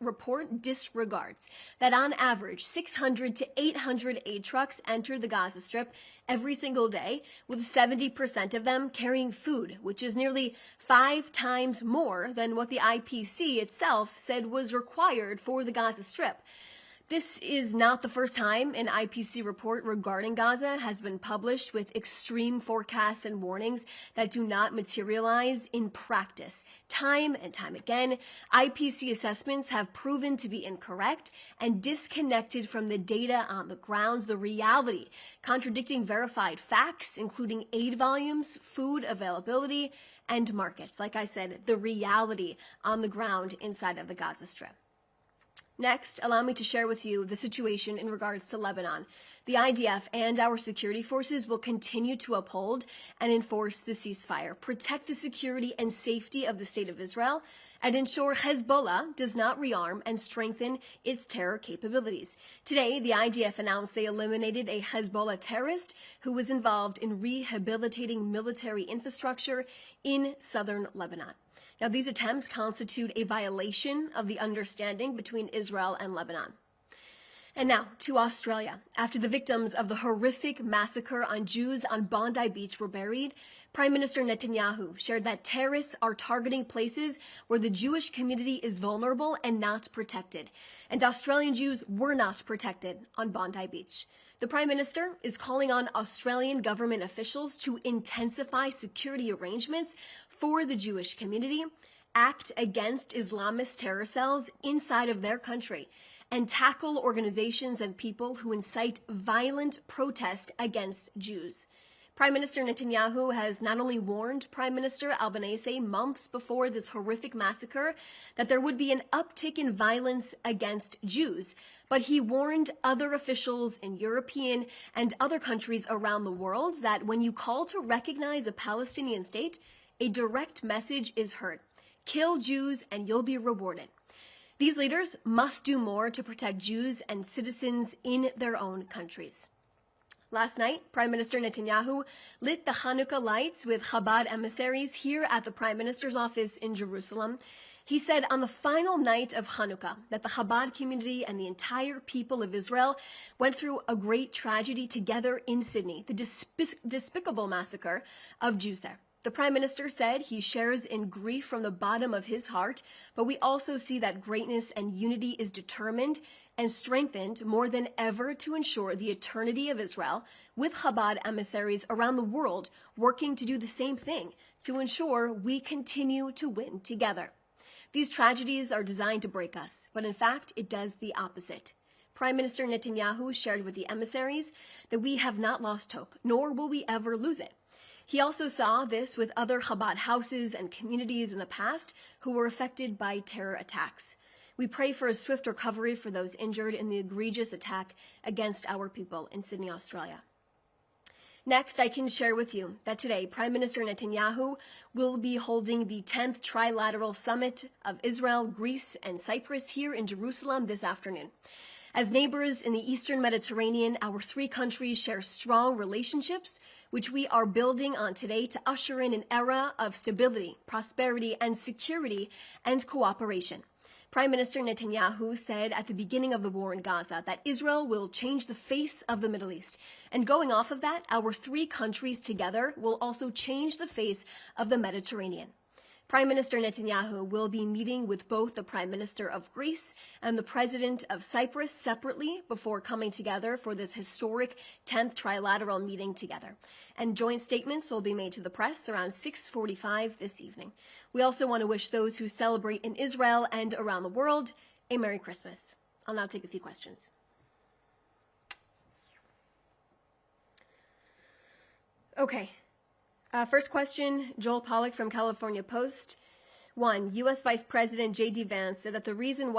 report disregards that on average 600 to 800 aid trucks enter the Gaza Strip every single day, with 70% of them carrying food, which is nearly 5 times more than what the IPC itself said was required for the Gaza Strip. This is not the first time an IPC report regarding Gaza has been published with extreme forecasts and warnings that do not materialize in practice. Time and time again, IPC assessments have proven to be incorrect and disconnected from the data on the ground, the reality, contradicting verified facts, including aid volumes, food availability, and markets. Like I said, the reality on the ground inside of the Gaza Strip. Next, allow me to share with you the situation in regards to Lebanon. The IDF and our security forces will continue to uphold and enforce the ceasefire, protect the security and safety of the State of Israel, and ensure Hezbollah does not rearm and strengthen its terror capabilities. Today, the IDF announced they eliminated a Hezbollah terrorist who was involved in rehabilitating military infrastructure in southern Lebanon. Now, these attempts constitute a violation of the understanding between Israel and Lebanon. And now to Australia. After the victims of the horrific massacre on Jews on Bondi Beach were buried, Prime Minister Netanyahu shared that terrorists are targeting places where the Jewish community is vulnerable and not protected. And Australian Jews were not protected on Bondi Beach. The Prime Minister is calling on Australian government officials to intensify security arrangements for the Jewish community, act against Islamist terror cells inside of their country, and tackle organizations and people who incite violent protest against Jews. Prime Minister Netanyahu has not only warned Prime Minister Albanese months before this horrific massacre that there would be an uptick in violence against Jews, but he warned other officials in European and other countries around the world that when you call to recognize a Palestinian state, a direct message is heard. Kill Jews and you'll be rewarded. These leaders must do more to protect Jews and citizens in their own countries. Last night, Prime Minister Netanyahu lit the Hanukkah lights with Chabad emissaries here at the Prime Minister's office in Jerusalem. He said on the final night of Hanukkah that the Chabad community and the entire people of Israel went through a great tragedy together in Sydney, the despicable massacre of Jews there. The Prime Minister said he shares in grief from the bottom of his heart, but we also see that greatness and unity is determined and strengthened more than ever to ensure the eternity of Israel, with Chabad emissaries around the world working to do the same thing to ensure we continue to win together. These tragedies are designed to break us, but in fact, it does the opposite. Prime Minister Netanyahu shared with the emissaries that we have not lost hope, nor will we ever lose it. He also saw this with other Chabad houses and communities in the past who were affected by terror attacks. We pray for a swift recovery for those injured in the egregious attack against our people in Sydney, Australia. Next, I can share with you that today, Prime Minister Netanyahu will be holding the 10th trilateral summit of Israel, Greece, and Cyprus here in Jerusalem this afternoon. As neighbors in the Eastern Mediterranean, our three countries share strong relationships, which we are building on today to usher in an era of stability, prosperity, and security and cooperation. Prime Minister Netanyahu said at the beginning of the war in Gaza that Israel will change the face of the Middle East. And going off of that, our three countries together will also change the face of the Mediterranean. Prime Minister Netanyahu will be meeting with both the Prime Minister of Greece and the President of Cyprus separately before coming together for this historic 10th trilateral meeting together. And joint statements will be made to the press around 6:45 this evening. We also want to wish those who celebrate in Israel and around the world a Merry Christmas. I'll now take a few questions. Okay. First question, Joel Pollack from California Post. 1. U.S. Vice President J.D. Vance said that the reason white